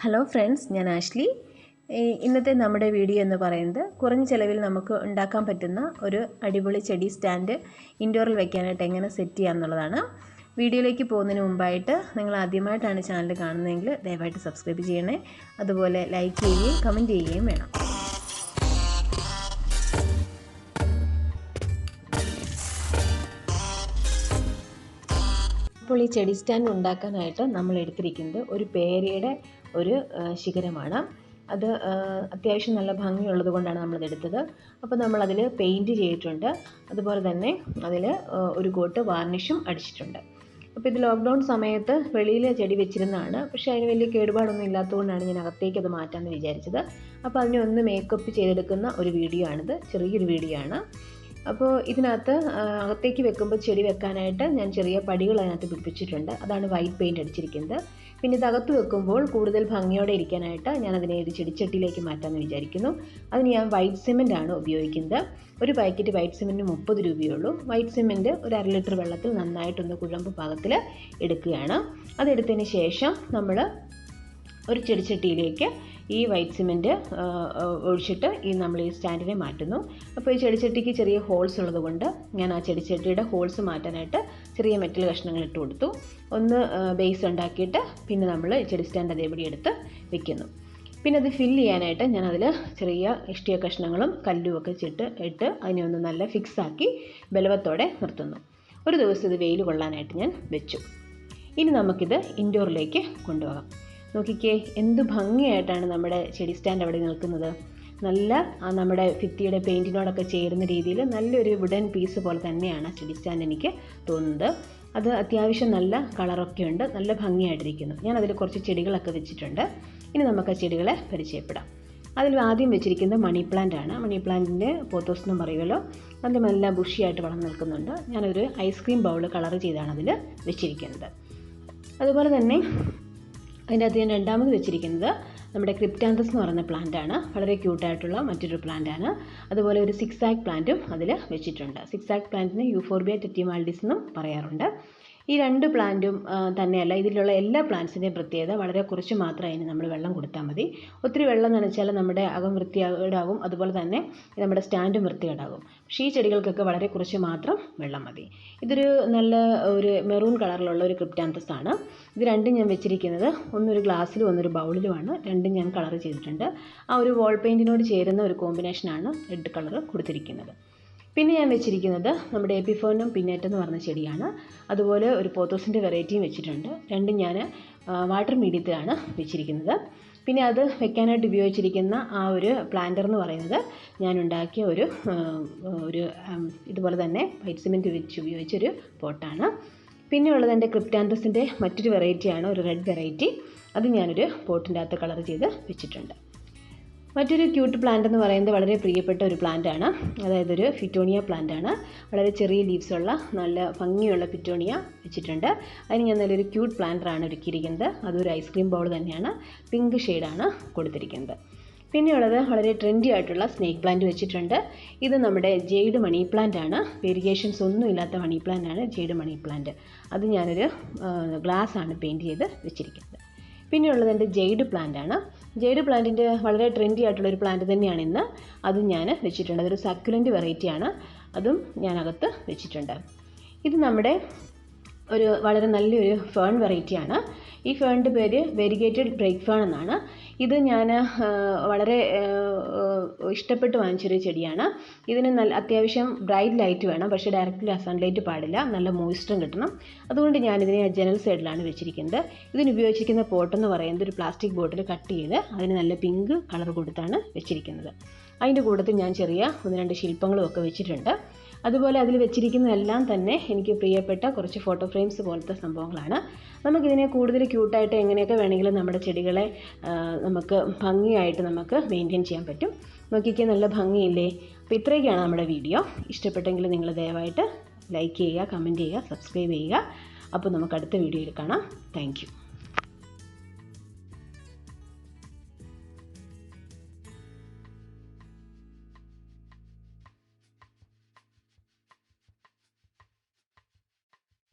Hello friends, ഞാൻ Ashley. ഇന്നത്തെ നമ്മുടെ വീഡിയോ എന്ന് പറയുന്നത് കുറഞ്ഞ ചിലവിൽ നമുക്ക് ഉണ്ടാക്കാൻ പറ്റുന്ന ഒരു അടിപൊളി ചെടി സ്റ്റാൻഡ് ഇൻഡോറിൽ വെക്കാനായിട്ട് എങ്ങനെ സെറ്റ് ചെയ്യാം എന്നുള്ളതാണ്. വീഡിയോയിലേക്ക് പോകുന്നതിന് മുമ്പായിട്ട് നിങ്ങൾ ആദ്യമായിട്ടാണ് ചാനൽ കാണുന്നതെങ്കിൽ ദയവായിട്ട് സബ്സ്ക്രൈബ് ചെയ്യണേ. അതുപോലെ ലൈക്ക് ചെയ്യുകയും കമൻറ്റ് ചെയ്യുകയും വേണം. അപ്പോൾ ഈ ചെടി സ്റ്റാൻഡ് ഉണ്ടാക്കാനായിട്ട് നമ്മൾ എടുത്തിരിക്കുന്നത് ഒരു പേരയുടെ ഒരു ശിഖരമാണ്. അത് അത്യാവശ്യം നല്ല ഭംഗിയുള്ളത് കൊണ്ടാണ് നമ്മളതെടുത്തത്. അപ്പോൾ നമ്മളതിൽ പെയിൻറ്റ് ചെയ്തിട്ടുണ്ട്. അതുപോലെ തന്നെ അതിൽ ഒരു കോട്ട് വാർണിഷും അടിച്ചിട്ടുണ്ട്. അപ്പോൾ ഇത് ലോക്ക്ഡൗൺ സമയത്ത് വെളിയിൽ ചെടി വെച്ചിരുന്നതാണ്. പക്ഷേ അതിന് വലിയ കേടുപാടൊന്നും ഇല്ലാത്തതുകൊണ്ടാണ് ഞാൻ അകത്തേക്ക് അത് മാറ്റാമെന്ന് വിചാരിച്ചത്. അപ്പോൾ അതിനെ ഒന്ന് മേക്കപ്പ് ചെയ്തെടുക്കുന്ന ഒരു വീഡിയോ ആണിത്. ചെറിയൊരു വീഡിയോ ആണ്. അപ്പോൾ ഇതിനകത്ത് അകത്തേക്ക് വെക്കുമ്പോൾ ചെടി വെക്കാനായിട്ട് ഞാൻ ചെറിയ പടികൾ അതിനകത്ത് പിടിപ്പിച്ചിട്ടുണ്ട്. അതാണ് വൈറ്റ് പെയിൻറ്റ് അടിച്ചിരിക്കുന്നത്. പിന്നെ ഇതകത്ത് വെക്കുമ്പോൾ കൂടുതൽ ഭംഗിയോടെ ഇരിക്കാനായിട്ട് ഞാൻ അതിനെ ഒരു ചെടിച്ചട്ടിയിലേക്ക് മാറ്റാമെന്ന് വിചാരിക്കുന്നു. അതിന് ഞാൻ വൈറ്റ് സിമെൻ്റ് ആണ് ഉപയോഗിക്കുന്നത്. ഒരു പാക്കറ്റ് വൈറ്റ് സിമെൻറ്റിന് 30 രൂപയുള്ളൂ. വൈറ്റ് സിമെൻറ്റ് ഒരു 1/2 ലിറ്റർ വെള്ളത്തിൽ നന്നായിട്ടൊന്ന് കുഴമ്പ് പാകത്തിൽ എടുക്കുകയാണ്. അതെടുത്തതിന് ശേഷം നമ്മൾ ഒരു ചെടിച്ചട്ടിയിലേക്ക് ഈ വൈറ്റ് സിമെൻറ്റ് ഒഴിച്ചിട്ട് നമ്മൾ ഈ സ്റ്റാൻഡിനെ മാറ്റുന്നു. അപ്പോൾ ഈ ചെടിച്ചട്ടിക്ക് ചെറിയ ഹോൾസ് ഉള്ളതുകൊണ്ട് ഞാൻ ആ ചെടിച്ചട്ടിയുടെ ഹോൾസ് മാറ്റാനായിട്ട് ചെറിയ മെറ്റൽ കഷ്ണങ്ങൾ ഇട്ട് കൊടുത്തു. ഒന്ന് ബേസ് ഉണ്ടാക്കിയിട്ട് പിന്നെ നമ്മൾ ചെടി സ്റ്റാൻഡ് അതേപടി എടുത്ത് വെക്കുന്നു. പിന്നെ അത് ഫില്ല് ചെയ്യാനായിട്ട് ഞാനതിൽ ചെറിയ ഇഷ്ടിക കഷ്ണങ്ങളും കല്ലും ഒക്കെ ഇട്ട് അതിനെ ഒന്ന് നല്ല ഫിക്സാക്കി ബലവത്തോടെ നിർത്തുന്നു. ഒരു ദിവസം ഇത് വെയിൽ കൊള്ളാനായിട്ട് ഞാൻ വെച്ചു. ഇനി നമുക്കിത് ഇൻഡോറിലേക്ക് കൊണ്ടുപോകാം. നോക്കിക്കേ, എന്ത് ഭംഗിയായിട്ടാണ് നമ്മുടെ ചെടി സ്റ്റാൻഡ് അവിടെ നിൽക്കുന്നത്. നല്ല നമ്മുടെ ഭിത്തിയുടെ പെയിൻറ്റിനോടൊക്കെ ചേരുന്ന രീതിയിൽ നല്ലൊരു വുഡൻ പീസ് പോലെ തന്നെയാണ് ചെടി സ്റ്റാൻഡ് എനിക്ക് തോന്നുന്നത്. അത് അത്യാവശ്യം നല്ല കളറൊക്കെ ഉണ്ട്, നല്ല ഭംഗിയായിട്ടിരിക്കുന്നു. ഞാൻ അതിൽ കുറച്ച് ചെടികളൊക്കെ വെച്ചിട്ടുണ്ട്. ഇനി നമുക്ക് ആ ചെടികളെ പരിചയപ്പെടാം. അതിൽ ആദ്യം വെച്ചിരിക്കുന്നത് മണി പ്ലാന്റ് ആണ്. മണി പ്ലാന്റിൻ്റെ പോത്തോസ് എന്ന് പറയുമല്ലോ, അതിൻ്റെ നല്ല ബുഷിയായിട്ട് വളർന്നു നിൽക്കുന്നുണ്ട്. ഞാനൊരു ഐസ്ക്രീം ബൗൾ കളർ ചെയ്താണ് അതിൽ വെച്ചിരിക്കുന്നത്. അതുപോലെ തന്നെ അതിൻ്റെ അകത്ത് ഞാൻ രണ്ടാമത് വെച്ചിരിക്കുന്നത് നമ്മുടെ ക്രിപ്റ്റാന്തസ് എന്ന് പറയുന്ന പ്ലാന്റാണ്. വളരെ ക്യൂട്ടായിട്ടുള്ള മറ്റൊരു പ്ലാന്റാണ്. അതുപോലെ ഒരു സിക്സാക് പ്ലാന്റും അതിൽ വെച്ചിട്ടുണ്ട്. സിക്സാക് പ്ലാന്റിന് യൂഫോർബിയ ടെറ്റിമാൽഡിസ് എന്നും പറയാറുണ്ട്. ഈ രണ്ട് പ്ലാന്റും തന്നെയല്ല, ഇതിലുള്ള എല്ലാ പ്ലാന്റ്സിൻ്റെയും പ്രത്യേകത വളരെ കുറച്ച് മാത്രം അതിന് നമ്മൾ വെള്ളം കൊടുത്താൽ മതി. ഒത്തിരി വെള്ളം നനച്ചാൽ നമ്മുടെ അകം വൃത്തികേടാകും, അതുപോലെ തന്നെ നമ്മുടെ സ്റ്റാൻഡും വൃത്തികേടാകും. പക്ഷേ ഈ ചെടികൾക്കൊക്കെ വളരെ കുറച്ച് മാത്രം വെള്ളം മതി. ഇതൊരു നല്ല ഒരു മെറൂൺ കളറിലുള്ള ഒരു ക്രിപ്റ്റാന്തസ് ആണ്. ഇത് രണ്ടും ഞാൻ വെച്ചിരിക്കുന്നത് ഒന്നൊരു ഗ്ലാസ്സിലും ഒന്നൊരു ബൗളിലുമാണ്. രണ്ടും ഞാൻ കളർ ചെയ്തിട്ടുണ്ട്. ആ ഒരു വാൾ പെയിൻറ്റിനോട് ചേരുന്ന ഒരു കോമ്പിനേഷനാണ് റെഡ് കളർ കൊടുത്തിരിക്കുന്നത്. പിന്നെ ഞാൻ വെച്ചിരിക്കുന്നത് നമ്മുടെ എപ്പിഫോനം പിന്നേറ്റം എന്ന് പറഞ്ഞ ചെടിയാണ്. അതുപോലെ ഒരു പോത്തോസിൻ്റെ വെറൈറ്റിയും വെച്ചിട്ടുണ്ട്. രണ്ടും ഞാൻ വാട്ടർ മീഡിയത്തിലാണ് വെച്ചിരിക്കുന്നത്. പിന്നെ അത് വെക്കാനായിട്ട് ഉപയോഗിച്ചിരിക്കുന്ന ആ ഒരു പ്ലാന്റർ എന്ന് പറയുന്നത് ഞാൻ ഉണ്ടാക്കിയ ഒരു ഇതുപോലെ തന്നെ വൈറ്റ് സിമെൻറ്റ് വെച്ച് ഉപയോഗിച്ചൊരു പോട്ടാണ്. പിന്നെയുള്ളത് എൻ്റെ ക്രിപ്റ്റാന്തസിൻ്റെ മറ്റൊരു വെറൈറ്റിയാണ്, ഒരു റെഡ് വെറൈറ്റി. അത് ഞാനൊരു പോട്ടിൻ്റെ അകത്ത് കളർ ചെയ്ത് വെച്ചിട്ടുണ്ട്. മറ്റൊരു ക്യൂട്ട് പ്ലാന്റ് എന്ന് പറയുന്നത് വളരെ പ്രിയപ്പെട്ട ഒരു പ്ലാന്റാണ്. അതായത് ഒരു ഫിറ്റോണിയ പ്ലാന്റാണ്. വളരെ ചെറിയ ലീവ്സുള്ള നല്ല ഭംഗിയുള്ള ഫിറ്റോണിയ വെച്ചിട്ടുണ്ട്. അതിന് ഞാൻ നല്ലൊരു ക്യൂട്ട് പ്ലാന്ററാണ് ഒരുക്കിയിരിക്കുന്നത്. അതൊരു ഐസ്ക്രീം ബൗൾ തന്നെയാണ്. പിങ്ക് ഷെയ്ഡാണ് കൊടുത്തിരിക്കുന്നത്. പിന്നെയുള്ളത് വളരെ ട്രെൻഡി ആയിട്ടുള്ള സ്നേക്ക് പ്ലാന്റ് വെച്ചിട്ടുണ്ട്. ഇത് നമ്മുടെ ജെയ്ഡ് മണി പ്ലാന്റ് ആണ്. വേരിയേഷൻസ് ഒന്നും ഇല്ലാത്ത മണി പ്ലാന്റ് ആണ് ജെയ്ഡ് മണി പ്ലാന്റ്. അത് ഞാനൊരു ഗ്ലാസ് ആണ് പെയിൻറ്റ് ചെയ്ത് വെച്ചിരിക്കുന്നത്. പിന്നെയുള്ളത് എൻ്റെ ജെയ്ഡ് പ്ലാന്റ് ആണ്. ജെയ്ഡ് പ്ലാന്റിൻ്റെ വളരെ ട്രെൻഡി ആയിട്ടുള്ളൊരു പ്ലാന്റ് തന്നെയാണ് ഇന്ന്. അതും ഞാൻ വെച്ചിട്ടുണ്ട്. അതൊരു സക്കുലൻ്റ് വെറൈറ്റിയാണ്. അതും ഞാനകത്ത് വെച്ചിട്ടുണ്ട്. ഇത് നമ്മുടെ വളരെ നല്ലൊരു ഫേൺ വെറൈറ്റിയാണ്. ഈ ഫേണിൻ്റെ പേര് വെരിഗേറ്റഡ് ബ്രേക്ക് ഫേൺ എന്നാണ്. ഇത് ഞാൻ വളരെ ഇഷ്ടപ്പെട്ട് വാങ്ങിച്ചൊരു ചെടിയാണ്. ഇതിന് അത്യാവശ്യം ബ്രൈറ്റ് ലൈറ്റ് വേണം, പക്ഷേ ഡയറക്റ്റ്ലി സൺലൈറ്റ് പാടില്ല. നല്ല മോയ്സ്ചറും കിട്ടണം. അതുകൊണ്ട് ഞാനിതിനെ ജനൽ സൈഡിലാണ് വെച്ചിരിക്കുന്നത്. ഇതിന് ഉപയോഗിച്ചിരിക്കുന്ന പോട്ടെന്ന് പറയുന്നത് ഒരു പ്ലാസ്റ്റിക് ബോട്ടിൽ കട്ട് ചെയ്ത് അതിന് നല്ല പിങ്ക് കളർ കൊടുത്താണ് വെച്ചിരിക്കുന്നത്. അതിൻ്റെ കൂട്ടത്തിൽ ഞാൻ ചെറിയ 1-2 ശില്പങ്ങളും ഒക്കെ വെച്ചിട്ടുണ്ട്. അതുപോലെ അതിൽ വെച്ചിരിക്കുന്നതെല്ലാം തന്നെ എനിക്ക് പ്രിയപ്പെട്ട കുറച്ച് ഫോട്ടോ ഫ്രെയിംസ് പോലത്തെ സംഭവങ്ങളാണ്. നമുക്കിതിനെ കൂടുതൽ ക്യൂട്ടായിട്ട് എങ്ങനെയൊക്കെ വേണമെങ്കിലും നമ്മുടെ ചെടികളെ നമുക്ക് ഭംഗിയായിട്ട് നമുക്ക് മെയിൻറ്റെയിൻ ചെയ്യാൻ പറ്റും. നോക്കിക്കേ, നല്ല ഭംഗിയില്ലേ? അപ്പോൾ ഇത്രയൊക്കെയാണ് നമ്മുടെ വീഡിയോ. ഇഷ്ടപ്പെട്ടെങ്കിൽ നിങ്ങൾ ദയവായിട്ട് ലൈക്ക് ചെയ്യുക, കമൻറ്റ് ചെയ്യുക, സബ്സ്ക്രൈബ് ചെയ്യുക. അപ്പോൾ നമുക്ക് അടുത്ത വീഡിയോയിൽ കാണാം. Thank you.